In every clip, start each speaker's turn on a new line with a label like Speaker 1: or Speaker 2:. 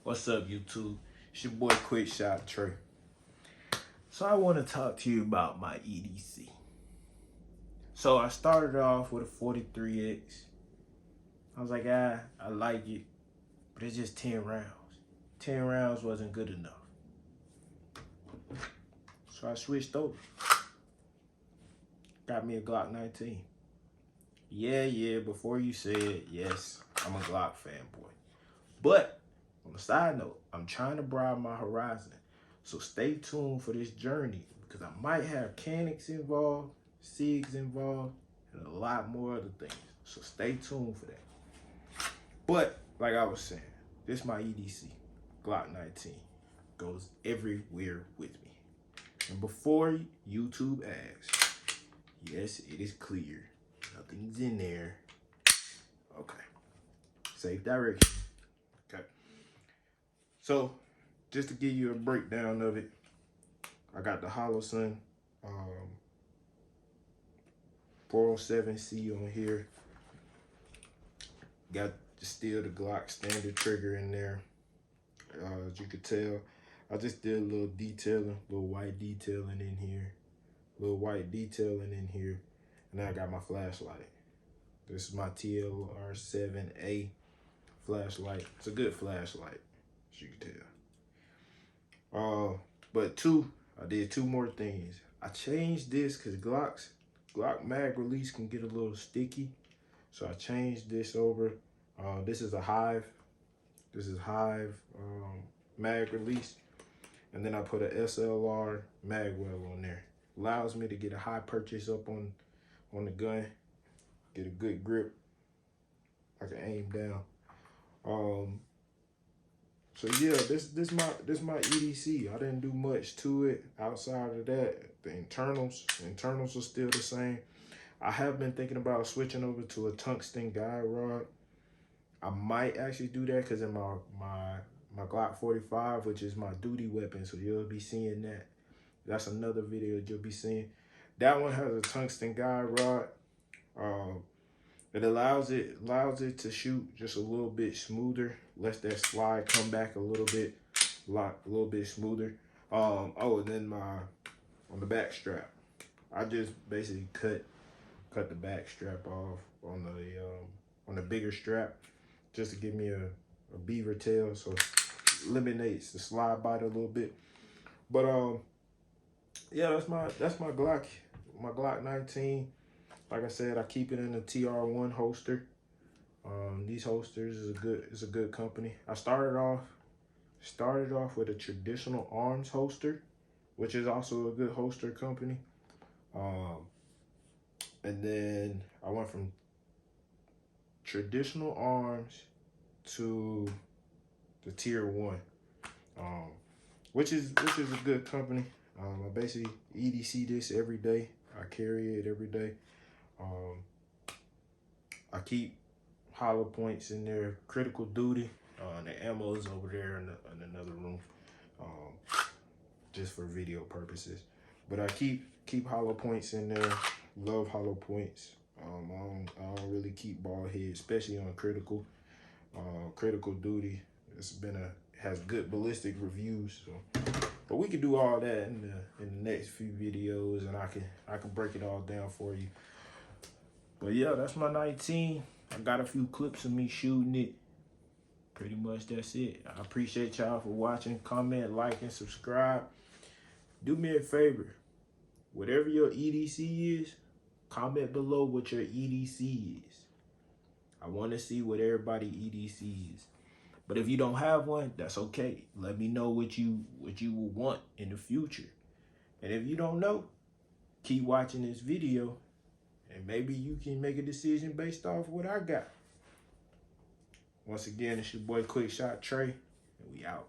Speaker 1: What's up, YouTube? It's your boy Quick Shot Trey. So I want to talk to you about my EDC. So I started off with a 43X. I was like, I like it, but it's just 10 rounds. 10 rounds wasn't good enough. So I switched over. Got me a Glock 19. Yeah, before you said, yes, I'm a Glock fanboy. But on a side note, I'm trying to broaden my horizon. So stay tuned for this journey because I might have Canics involved, SIGs involved, and a lot more other things. So stay tuned for that. But like I was saying, this is my EDC, Glock 19. Goes everywhere with me. And before YouTube asks, yes, it is clear. Nothing's in there. Okay. Safe direction. Okay. So, just to give you a breakdown of it, I got the Holosun 407C on here. Got still the Glock standard trigger in there. As you could tell, I just did a little detailing, little white detailing in here. And then I got my flashlight. This is my TLR7A flashlight. It's a good flashlight, as you can tell. But I did two more things. I changed this because Glock mag release can get a little sticky. So I changed this over. This is a Hive. This is Hive mag release. And then I put a SLR mag well on there. Allows me to get a high purchase up on the gun. Get a good grip. I can aim down. So yeah, this my EDC. I didn't do much to it outside of that. The internals are still the same. I have been thinking about switching over to a tungsten guide rod. I might actually do that because in my Glock 45, which is my duty weapon, so you'll be seeing that. That's another video that you'll be seeing. That one has a tungsten guide rod. It allows it to shoot just a little bit smoother. Lets that slide come back a little bit smoother. And then on the back strap, I just basically cut the back strap off on the bigger strap just to give me a beaver tail, so it eliminates the slide bite a little bit. But yeah, that's my Glock 19. Like I said, I keep it in a TR1 holster. These holsters is a good company. I started off with a traditional arms holster, which is also a good holster company. And then I went from traditional arms to the tier 1, which is a good company. I basically EDC this every day. I carry it every day. I keep hollow points in there, critical duty. The ammo is over there in another room, just for video purposes. But I keep hollow points in there. Love hollow points. I don't really keep ball heads, especially on critical duty. Has good ballistic reviews. So, but we can do all that in the next few videos, and I can break it all down for you. But yeah, that's my 19. I got a few clips of me shooting it. Pretty much that's it. I appreciate y'all for watching. Comment, like, and subscribe. Do me a favor. Whatever your EDC is, comment below what your EDC is. I want to see what everybody EDC is. But if you don't have one, that's okay. Let me know what you will want in the future. And if you don't know, keep watching this video, and maybe you can make a decision based off what I got. Once again, it's your boy Quick Shot Trey, and we out.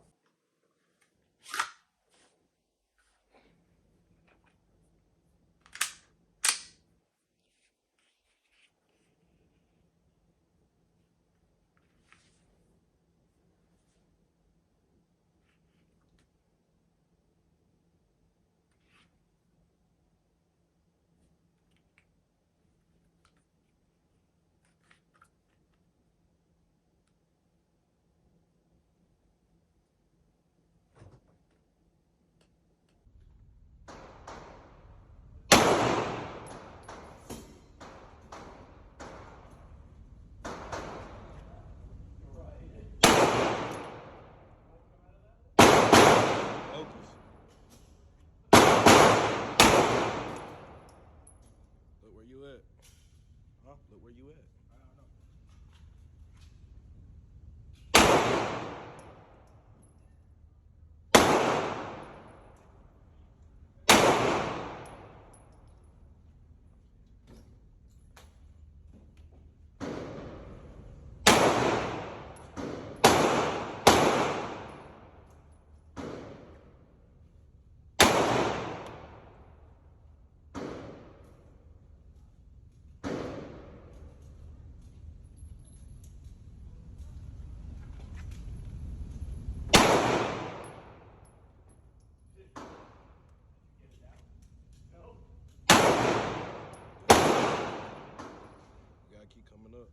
Speaker 2: Coming up.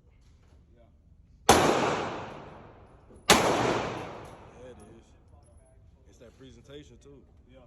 Speaker 3: Yeah.
Speaker 2: Yeah, it is. It's that presentation too.
Speaker 3: Yeah.